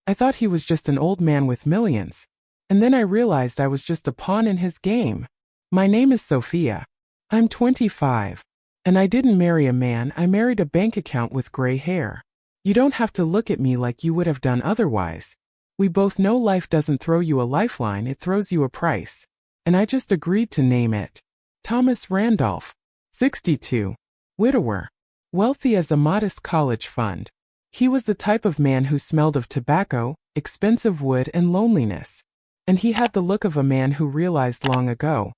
I thought he was just an old man with millions. And then I realized I was just a pawn in his game. My name is Sophia. I'm 25. And I didn't marry a man, I married a bank account with gray hair. You don't have to look at me like you would have done otherwise. We both know life doesn't throw you a lifeline, it throws you a price. And I just agreed to name it. Thomas Randolph, 62. Widower. Wealthy as a modest college fund. He was the type of man who smelled of tobacco, expensive wood, and loneliness. And he had the look of a man who realized long ago,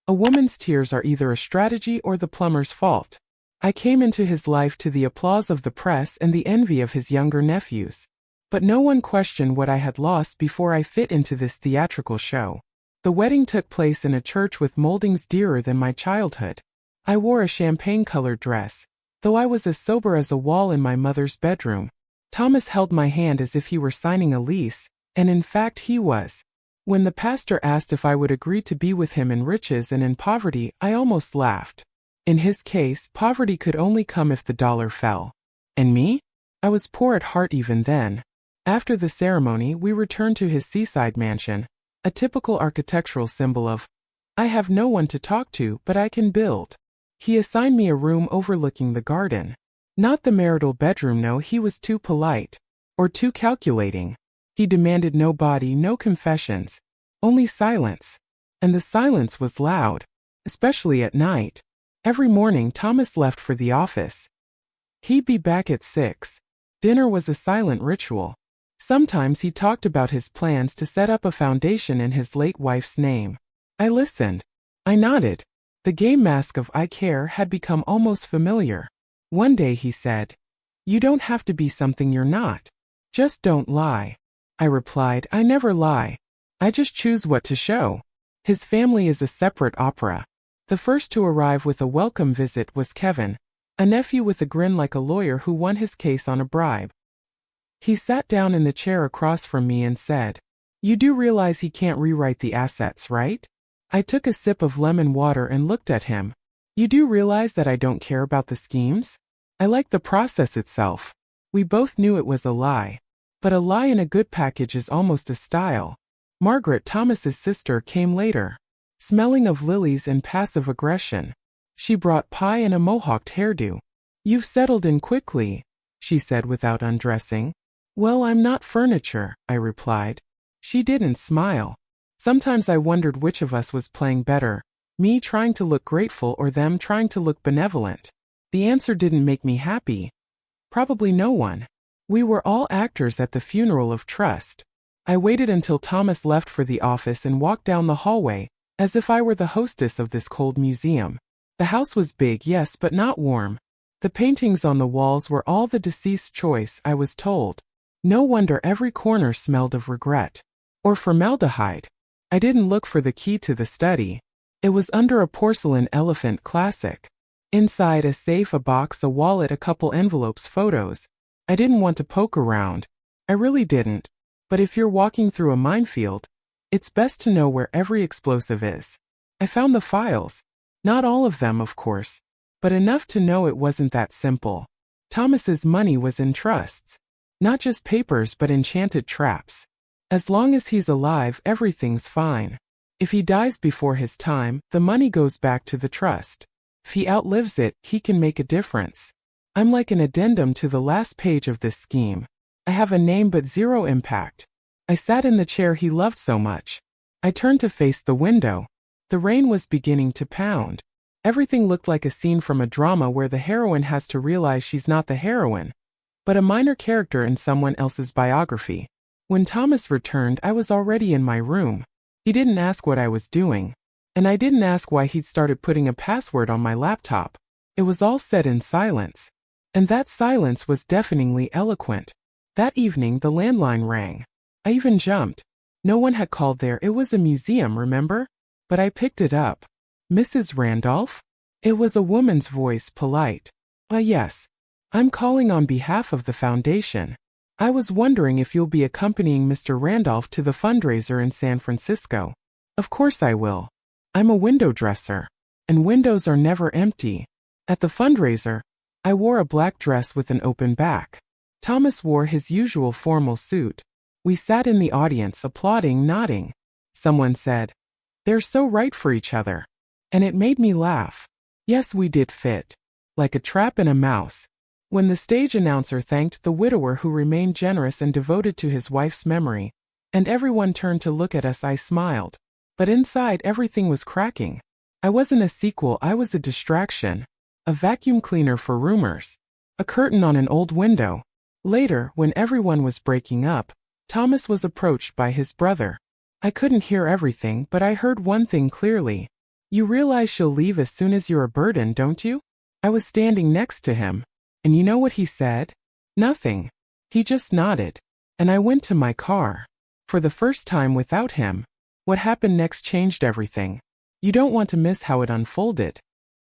a woman's tears are either a strategy or the plumber's fault. I came into his life to the applause of the press and the envy of his younger nephews. But no one questioned what I had lost before I fit into this theatrical show. The wedding took place in a church with moldings dearer than my childhood. I wore a champagne-colored dress, though I was as sober as a wall in my mother's bedroom. Thomas held my hand as if he were signing a lease, and in fact he was. When the pastor asked if I would agree to be with him in riches and in poverty, I almost laughed. In his case, poverty could only come if the dollar fell. And me? I was poor at heart even then. After the ceremony, we returned to his seaside mansion, a typical architectural symbol of, I have no one to talk to, but I can build. He assigned me a room overlooking the garden. Not the marital bedroom, no, he was too polite. Or too calculating. He demanded no body, no confessions. Only silence. And the silence was loud. Especially at night. Every morning Thomas left for the office. He'd be back at 6. Dinner was a silent ritual. Sometimes he talked about his plans to set up a foundation in his late wife's name. I listened. I nodded. The game mask of I care had become almost familiar. One day he said, "You don't have to be something you're not. Just don't lie." I replied, "I never lie. I just choose what to show." His family is a separate opera. The first to arrive with a welcome visit was Kevin, a nephew with a grin like a lawyer who won his case on a bribe. He sat down in the chair across from me and said, "You do realize he can't rewrite the assets, right?" I took a sip of lemon water and looked at him. "You do realize that I don't care about the schemes? I like the process itself." We both knew it was a lie. But a lie in a good package is almost a style. Margaret, Thomas's sister, came later, smelling of lilies and passive aggression. She brought pie and a mohawked hairdo. "You've settled in quickly," she said without undressing. "Well, I'm not furniture," I replied. She didn't smile. Sometimes I wondered which of us was playing better, me trying to look grateful or them trying to look benevolent. The answer didn't make me happy. Probably no one. We were all actors at the funeral of trust. I waited until Thomas left for the office and walked down the hallway, as if I were the hostess of this cold museum. The house was big, yes, but not warm. The paintings on the walls were all the deceased's choice, I was told. No wonder every corner smelled of regret. Or formaldehyde. I didn't look for the key to the study. It was under a porcelain elephant classic. Inside, a safe, a box, a wallet, a couple envelopes, photos. I didn't want to poke around. I really didn't. But if you're walking through a minefield, it's best to know where every explosive is. I found the files. Not all of them, of course, but enough to know it wasn't that simple. Thomas's money was in trusts. Not just papers, but enchanted traps. As long as he's alive, everything's fine. If he dies before his time, the money goes back to the trust. If he outlives it, he can make a difference. I'm like an addendum to the last page of this scheme. I have a name but zero impact. I sat in the chair he loved so much. I turned to face the window. The rain was beginning to pound. Everything looked like a scene from a drama where the heroine has to realize she's not the heroine, but a minor character in someone else's biography. When Thomas returned, I was already in my room. He didn't ask what I was doing. And I didn't ask why he'd started putting a password on my laptop. It was all said in silence. And that silence was deafeningly eloquent. That evening the landline rang. I even jumped. No one had called there, it was a museum, remember? But I picked it up. "Mrs. Randolph?" It was a woman's voice, polite. Yes. I'm calling on behalf of the foundation. I was wondering if you'll be accompanying Mr. Randolph to the fundraiser in San Francisco." "Of course I will. I'm a window dresser. And windows are never empty." At the fundraiser, I wore a black dress with an open back. Thomas wore his usual formal suit. We sat in the audience applauding, nodding. Someone said, "They're so right for each other." And it made me laugh. Yes, we did fit. Like a trap and a mouse. When the stage announcer thanked the widower who remained generous and devoted to his wife's memory, and everyone turned to look at us, I smiled. But inside everything was cracking. I wasn't a sequel, I was a distraction. A vacuum cleaner for rumors. A curtain on an old window. Later, when everyone was breaking up, Thomas was approached by his brother. I couldn't hear everything, but I heard one thing clearly. "You realize she'll leave as soon as you're a burden, don't you?" I was standing next to him. And you know what he said? Nothing. He just nodded. And I went to my car. For the first time without him. What happened next changed everything. You don't want to miss how it unfolded.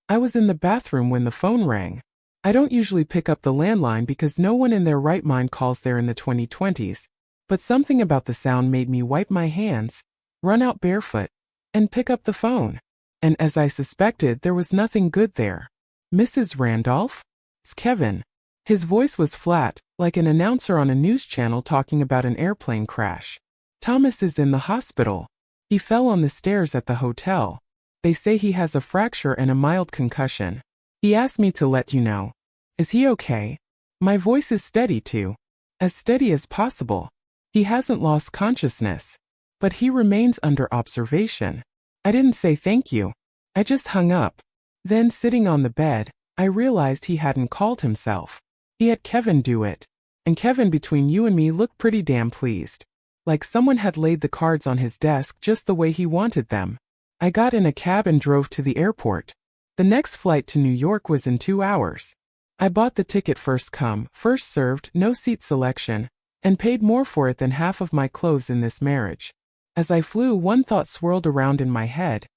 I was in the bathroom when the phone rang. I don't usually pick up the landline because no one in their right mind calls there in the 2020s. But something about the sound made me wipe my hands, run out barefoot, and pick up the phone. And as I suspected, there was nothing good there. "Mrs. Randolph? It's Kevin." His voice was flat, like an announcer on a news channel talking about an airplane crash. "Thomas is in the hospital. He fell on the stairs at the hotel. They say he has a fracture and a mild concussion. He asked me to let you know. Is he okay?" My voice is steady too. As steady as possible. He hasn't lost consciousness. But he remains under observation. I didn't say thank you. I just hung up. Then, sitting on the bed, I realized he hadn't called himself. He had Kevin do it. And Kevin, between you and me, looked pretty damn pleased. Like someone had laid the cards on his desk just the way he wanted them. I got in a cab and drove to the airport. The next flight to New York was in 2 hours. I bought the ticket first come, first served, no seat selection, and paid more for it than half of my clothes in this marriage. As I flew, one thought swirled around in my head.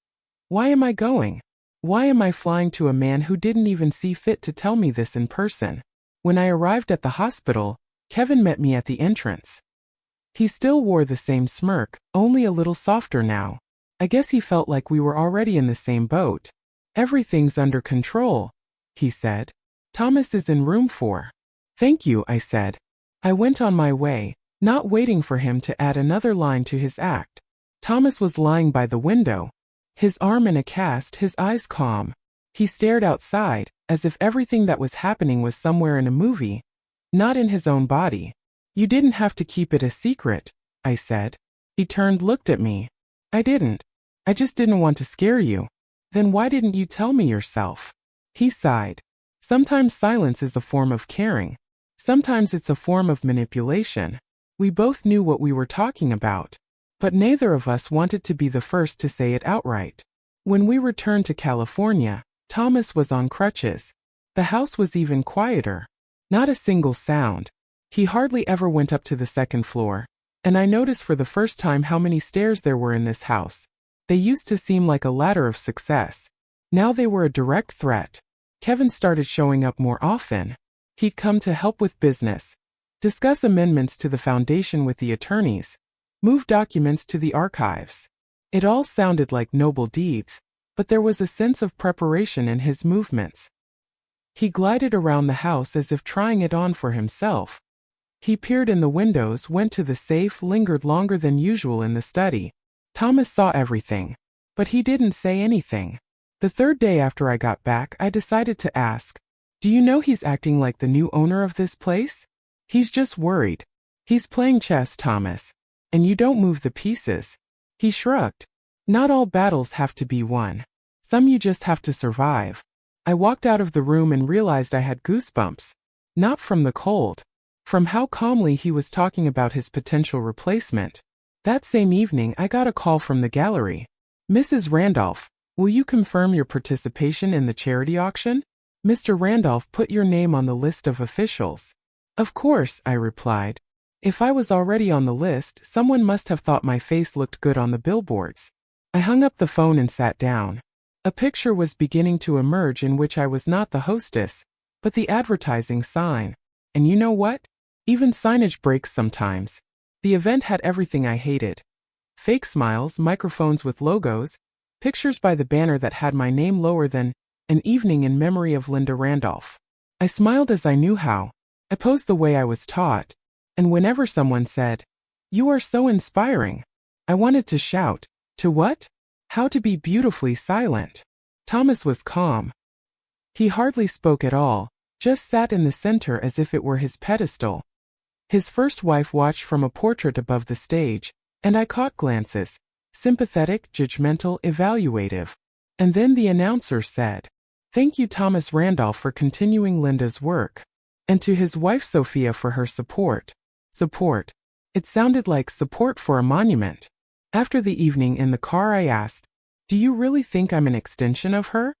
Why am I going? Why am I flying to a man who didn't even see fit to tell me this in person? When I arrived at the hospital, Kevin met me at the entrance. He still wore the same smirk, only a little softer now. I guess he felt like we were already in the same boat. "Everything's under control," he said. "Thomas is in room 4. "Thank you," I said. I went on my way, not waiting for him to add another line to his act. Thomas was lying by the window, his arm in a cast, his eyes calm. He stared outside, as if everything that was happening was somewhere in a movie, not in his own body. "You didn't have to keep it a secret," I said. He turned, looked at me. "I didn't. I just didn't want to scare you." "Then why didn't you tell me yourself?" He sighed. "Sometimes silence is a form of caring. Sometimes it's a form of manipulation." We both knew what we were talking about. But neither of us wanted to be the first to say it outright. When we returned to California, Thomas was on crutches. The house was even quieter. Not a single sound. He hardly ever went up to the second floor. And I noticed for the first time how many stairs there were in this house. They used to seem like a ladder of success. Now they were a direct threat. Kevin started showing up more often. He'd come to help with business, discuss amendments to the foundation with the attorneys, move documents to the archives. It all sounded like noble deeds, but there was a sense of preparation in his movements. He glided around the house as if trying it on for himself. He peered in the windows, went to the safe, lingered longer than usual in the study. Thomas saw everything, but he didn't say anything. The third day after I got back, I decided to ask, "Do you know he's acting like the new owner of this place? He's just worried. He's playing chess, Thomas. And you don't move the pieces." He shrugged. "Not all battles have to be won. Some you just have to survive." I walked out of the room and realized I had goosebumps. Not from the cold. From how calmly he was talking about his potential replacement. That same evening, I got a call from the gallery. "Mrs. Randolph, will you confirm your participation in the charity auction? Mr. Randolph put your name on the list of officials." "Of course," I replied. If I was already on the list, someone must have thought my face looked good on the billboards. I hung up the phone and sat down. A picture was beginning to emerge in which I was not the hostess, but the advertising sign. And you know what? Even signage breaks sometimes. The event had everything I hated. Fake smiles, microphones with logos, pictures by the banner that had my name lower than "An Evening in Memory of Linda Randolph." I smiled as I knew how. I posed the way I was taught. And whenever someone said, You are so inspiring. I wanted to shout. To what? How to be beautifully silent. Thomas was calm. He hardly spoke at all, just sat in the center as if it were his pedestal. His first wife watched from a portrait above the stage, and I caught glances, sympathetic, judgmental, evaluative. And then the announcer said, "Thank you, Thomas Randolph, for continuing Linda's work. And to his wife Sophia for her support." Support. It sounded like support for a monument. After the evening in the car I asked, "Do you really think I'm an extension of her?"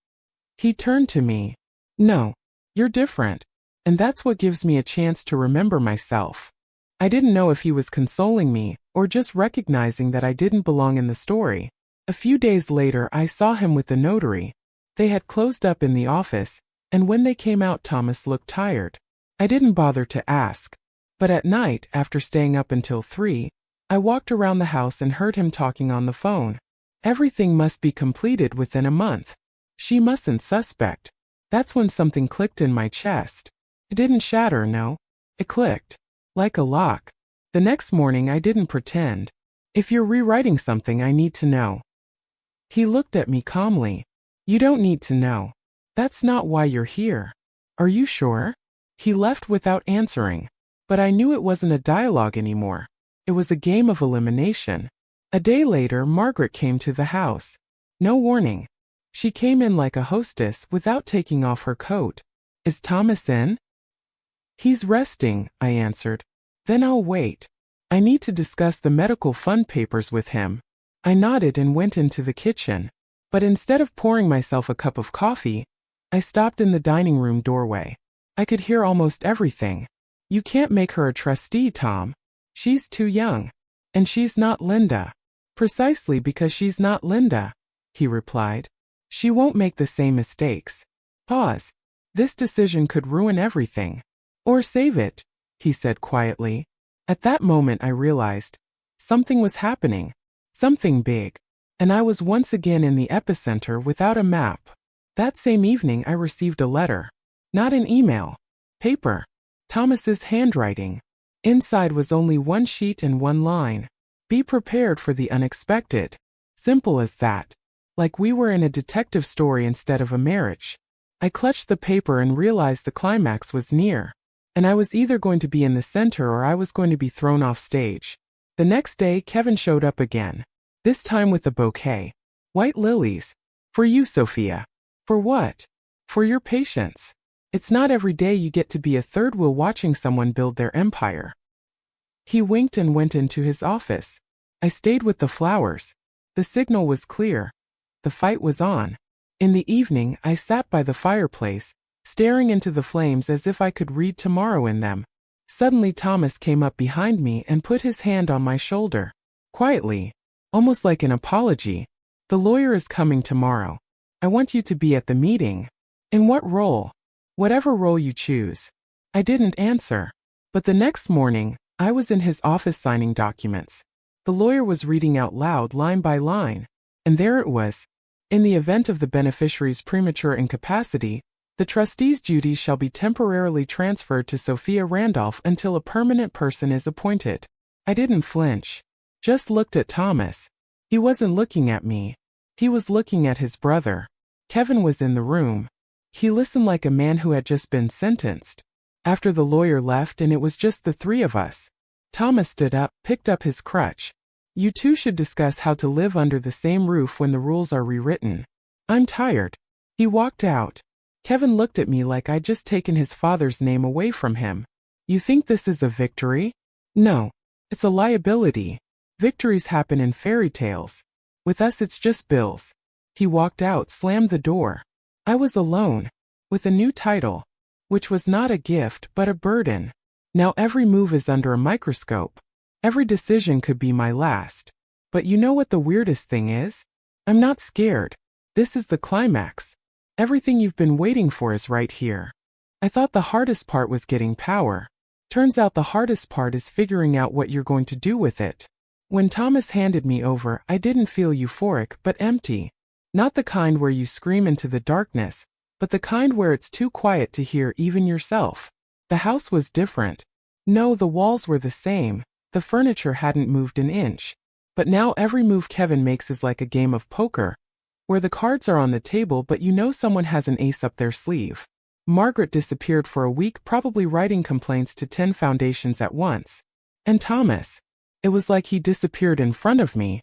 He turned to me. "No. You're different. And that's what gives me a chance to remember myself." I didn't know if he was consoling me, or just recognizing that I didn't belong in the story. A few days later I saw him with the notary. They had closed up in the office, and when they came out Thomas looked tired. I didn't bother to ask. But at night, after staying up until 3, I walked around the house and heard him talking on the phone. Everything must be completed within a month. She mustn't suspect. That's when something clicked in my chest. It didn't shatter, no. It clicked. Like a lock. The next morning I didn't pretend. "If you're rewriting something, I need to know." He looked at me calmly. "You don't need to know. That's not why you're here." "Are you sure?" He left without answering. But I knew it wasn't a dialogue anymore. It was a game of elimination. A day later, Margaret came to the house. No warning. She came in like a hostess without taking off her coat. "Is Thomas in?" "He's resting," I answered. "Then I'll wait. I need to discuss the medical fund papers with him." I nodded and went into the kitchen. But instead of pouring myself a cup of coffee, I stopped in the dining room doorway. I could hear almost everything. "You can't make her a trustee, Tom. She's too young. And she's not Linda." "Precisely because she's not Linda," he replied. "She won't make the same mistakes." Pause. "This decision could ruin everything. Or save it," he said quietly. At that moment I realized something was happening. Something big. And I was once again in the epicenter without a map. That same evening I received a letter. Not an email. Paper. Thomas's handwriting. Inside was only one sheet and one line. "Be prepared for the unexpected." Simple as that. Like we were in a detective story instead of a marriage. I clutched the paper and realized the climax was near. And I was either going to be in the center or I was going to be thrown off stage. The next day Kevin showed up again. This time with a bouquet. "White lilies. For you, Sophia." "For what?" "For your patience. It's not every day you get to be a third wheel watching someone build their empire." He winked and went into his office. I stayed with the flowers. The signal was clear. The fight was on. In the evening, I sat by the fireplace, staring into the flames as if I could read tomorrow in them. Suddenly Thomas came up behind me and put his hand on my shoulder. Quietly. Almost like an apology. "The lawyer is coming tomorrow. I want you to be at the meeting." "In what role?" "Whatever role you choose." I didn't answer. But the next morning, I was in his office signing documents. The lawyer was reading out loud line by line. And there it was. "In the event of the beneficiary's premature incapacity, the trustee's duties shall be temporarily transferred to Sophia Randolph until a permanent person is appointed." I didn't flinch. Just looked at Thomas. He wasn't looking at me. He was looking at his brother. Kevin was in the room. He listened like a man who had just been sentenced. After the lawyer left and it was just the three of us, Thomas stood up, picked up his crutch. "You two should discuss how to live under the same roof when the rules are rewritten. I'm tired." He walked out. Kevin looked at me like I'd just taken his father's name away from him. "You think this is a victory?" "No. It's a liability. Victories happen in fairy tales. With us it's just bills." He walked out, slammed the door. I was alone. With a new title. Which was not a gift but a burden. Now every move is under a microscope. Every decision could be my last. But you know what the weirdest thing is? I'm not scared. This is the climax. Everything you've been waiting for is right here. I thought the hardest part was getting power. Turns out the hardest part is figuring out what you're going to do with it. When Thomas handed me over, I didn't feel euphoric but empty. Not the kind where you scream into the darkness, but the kind where it's too quiet to hear even yourself. The house was different. No, the walls were the same. The furniture hadn't moved an inch. But now every move Kevin makes is like a game of poker, where the cards are on the table but you know someone has an ace up their sleeve. Margaret disappeared for a week, probably writing complaints to 10 foundations at once. And Thomas. It was like he disappeared in front of me.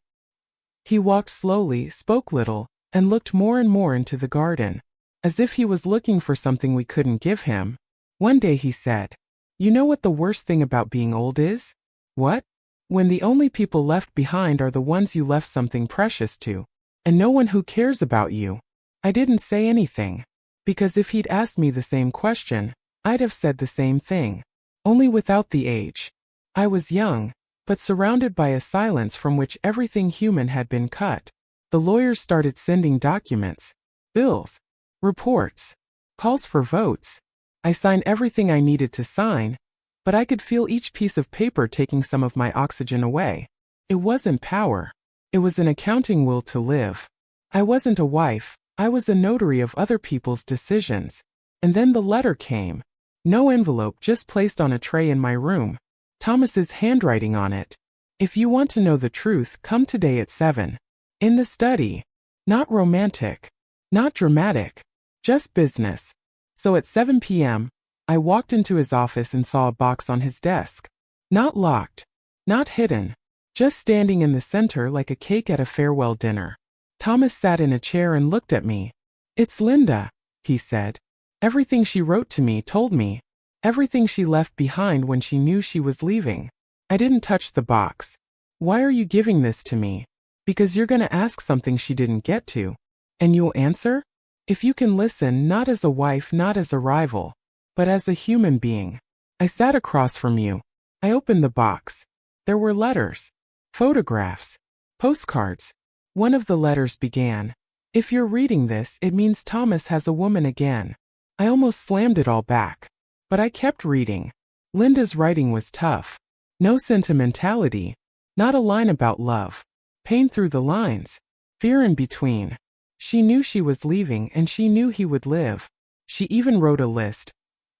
He walked slowly, spoke little, and looked more and more into the garden, as if he was looking for something we couldn't give him. One day he said, "You know what the worst thing about being old is?" "What?" "When the only people left behind are the ones you left something precious to, and no one who cares about you." I didn't say anything, because if he'd asked me the same question, I'd have said the same thing, only without the age. I was young, but surrounded by a silence from which everything human had been cut. The lawyers started sending documents, bills, reports, calls for votes. I signed everything I needed to sign, but I could feel each piece of paper taking some of my oxygen away. It wasn't power. It was an accounting will to live. I wasn't a wife, I was a notary of other people's decisions. And then the letter came. No envelope, just placed on a tray in my room. Thomas's handwriting on it. "If you want to know the truth, come today at 7. In the study." Not romantic. Not dramatic. Just business. So at 7 p.m., I walked into his office and saw a box on his desk. Not locked. Not hidden. Just standing in the center like a cake at a farewell dinner. Thomas sat in a chair and looked at me. "It's Linda," he said. "Everything she wrote to me told me. Everything she left behind when she knew she was leaving." I didn't touch the box. "Why are you giving this to me?" "Because you're gonna ask something she didn't get to. And you'll answer? If you can listen, not as a wife, not as a rival, but as a human being." I sat across from you. I opened the box. There were letters, photographs, postcards. One of the letters began, "If you're reading this, it means Thomas has a woman again." I almost slammed it all back. But I kept reading. Linda's writing was tough. No sentimentality. Not a line about love. Pain through the lines. Fear in between. She knew she was leaving and she knew he would live. She even wrote a list.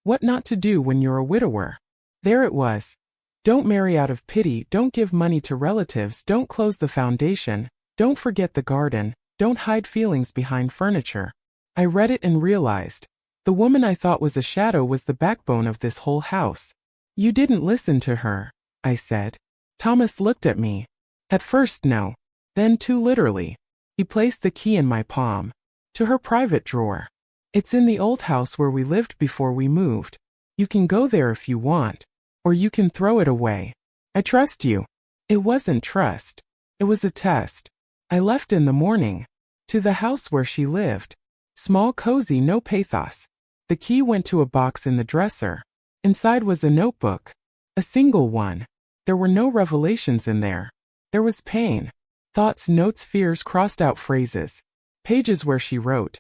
What not to do when you're a widower. There it was. Don't marry out of pity, don't give money to relatives, don't close the foundation, don't forget the garden, don't hide feelings behind furniture. I read it and realized, the woman I thought was a shadow was the backbone of this whole house. "You didn't listen to her," I said. Thomas looked at me. At first no. Then too literally. He placed the key in my palm. "To her private drawer. It's in the old house where we lived before we moved. You can go there if you want. Or you can throw it away. I trust you." It wasn't trust. It was a test. I left in the morning. To the house where she lived. Small, cozy, no pathos. The key went to a box in the dresser. Inside was a notebook. A single one. There were no revelations in there. There was pain. Thoughts, notes, fears, crossed out phrases. Pages where she wrote,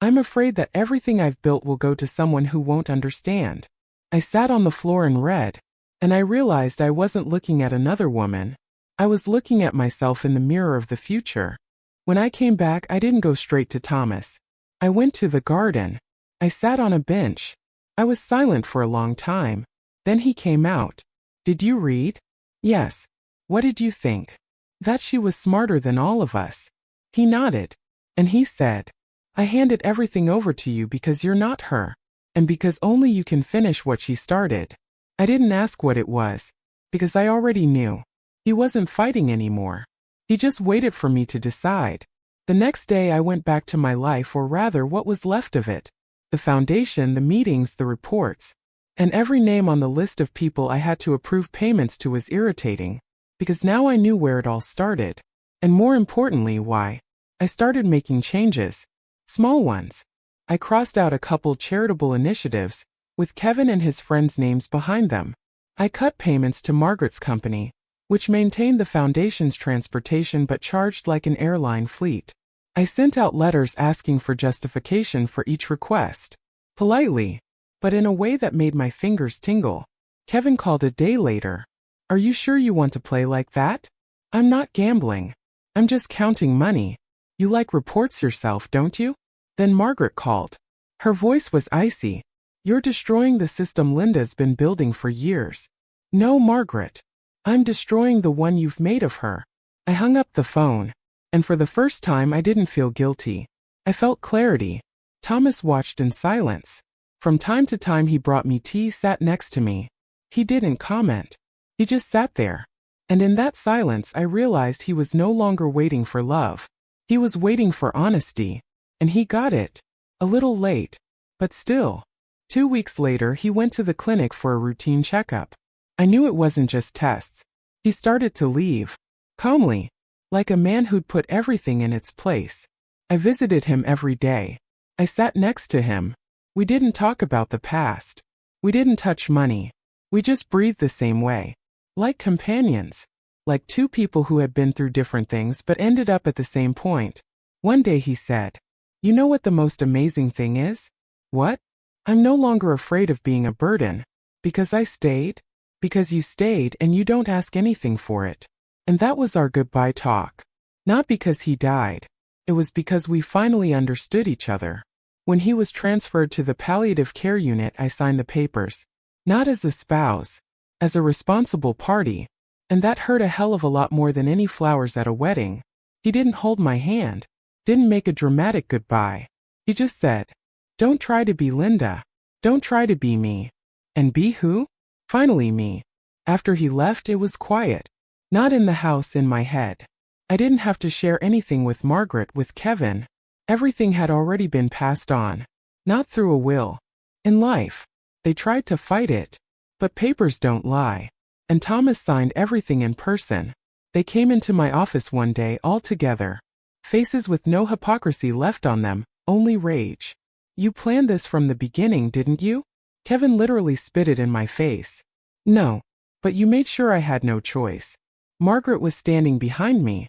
"I'm afraid that everything I've built will go to someone who won't understand." I sat on the floor and read. And I realized I wasn't looking at another woman. I was looking at myself in the mirror of the future. When I came back, I didn't go straight to Thomas. I went to the garden. I sat on a bench. I was silent for a long time. Then he came out. "Did you read?" "Yes." "What did you think?" "That she was smarter than all of us." He nodded. And he said, "I handed everything over to you because you're not her. And because only you can finish what she started." I didn't ask what it was, because I already knew. He wasn't fighting anymore. He just waited for me to decide. The next day I went back to my life, or rather what was left of it. The foundation, the meetings, the reports. And every name on the list of people I had to approve payments to was irritating, because now I knew where it all started. And more importantly, why. I started making changes. Small ones. I crossed out a couple charitable initiatives, with Kevin and his friends' names behind them. I cut payments to Margaret's company, which maintained the foundation's transportation but charged like an airline fleet. I sent out letters asking for justification for each request. Politely, but in a way that made my fingers tingle. Kevin called a day later. "Are you sure you want to play like that?" "I'm not gambling. I'm just counting money. You like reports yourself, don't you?" Then Margaret called. Her voice was icy. "You're destroying the system Linda's been building for years." "No, Margaret. I'm destroying the one you've made of her. I hung up the phone. And for the first time I didn't feel guilty. I felt clarity. Thomas watched in silence. From time to time he brought me tea, sat next to me. He didn't comment. He just sat there. And in that silence I realized he was no longer waiting for love. He was waiting for honesty. And he got it. A little late. But still. 2 weeks later he went to the clinic for a routine checkup. I knew it wasn't just tests. He started to leave. Calmly. Like a man who'd put everything in its place. I visited him every day. I sat next to him. We didn't talk about the past. We didn't touch money. We just breathed the same way. Like companions. Like two people who had been through different things but ended up at the same point. One day he said, "You know what the most amazing thing is?" "What?" "I'm no longer afraid of being a burden. Because I stayed. Because you stayed and you don't ask anything for it." And that was our goodbye talk. Not because he died. It was because we finally understood each other. When he was transferred to the palliative care unit, I signed the papers. Not as a spouse. As a responsible party. And that hurt a hell of a lot more than any flowers at a wedding. He didn't hold my hand. Didn't make a dramatic goodbye. He just said, "Don't try to be Linda. Don't try to be me." And be who? Finally me. After he left, it was quiet. Not in the house, in my head. I didn't have to share anything with Margaret, with Kevin. Everything had already been passed on. Not through a will. In life. They tried to fight it. But papers don't lie. And Thomas signed everything in person. They came into my office one day all together. Faces with no hypocrisy left on them, only rage. "You planned this from the beginning, didn't you?" Kevin literally spit it in my face. "No. But you made sure I had no choice." Margaret was standing behind me.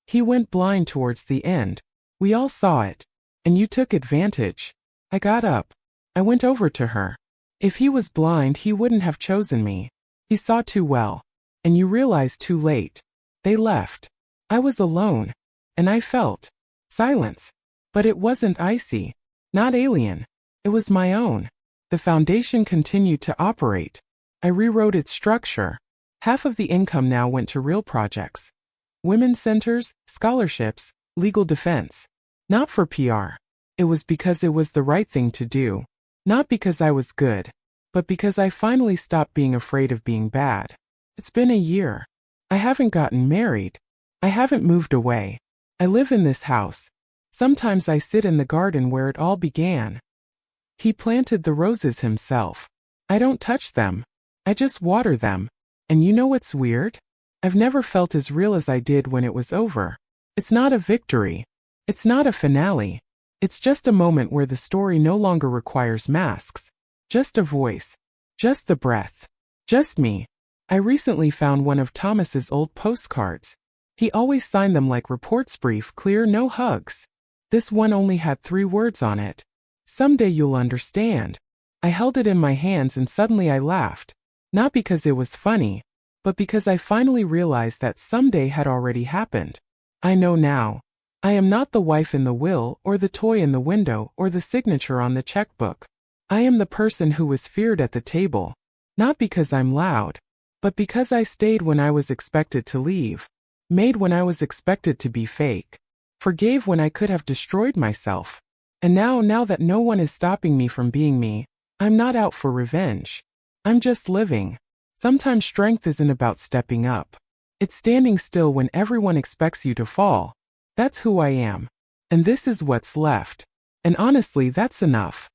He went blind towards the end. We all saw it. And you took advantage. I got up. I went over to her. If he was blind, he wouldn't have chosen me. He saw too well. And you realized too late. They left. I was alone. And I felt silence. But it wasn't icy. Not alien. It was my own. The foundation continued to operate. I rewrote its structure. Half of the income now went to real projects. Women's centers, scholarships, legal defense. Not for PR. It was because it was the right thing to do. Not because I was good. But because I finally stopped being afraid of being bad. It's been a year. I haven't gotten married. I haven't moved away. I live in this house. Sometimes I sit in the garden where it all began. He planted the roses himself. I don't touch them. I just water them. And you know what's weird? I've never felt as real as I did when it was over. It's not a victory. It's not a finale. It's just a moment where the story no longer requires masks. Just a voice. Just the breath. Just me. I recently found one of Thomas's old postcards. He always signed them like reports, brief, clear, no hugs. This one only had 3 words on it. "Someday you'll understand." I held it in my hands and suddenly I laughed. Not because it was funny, but because I finally realized that someday had already happened. I know now. I am not the wife in the will, or the toy in the window, or the signature on the checkbook. I am the person who was feared at the table. Not because I'm loud, but because I stayed when I was expected to leave. Made when I was expected to be fake. Forgave when I could have destroyed myself. And now that no one is stopping me from being me, I'm not out for revenge. I'm just living. Sometimes strength isn't about stepping up. It's standing still when everyone expects you to fall. That's who I am. And this is what's left. And honestly, that's enough.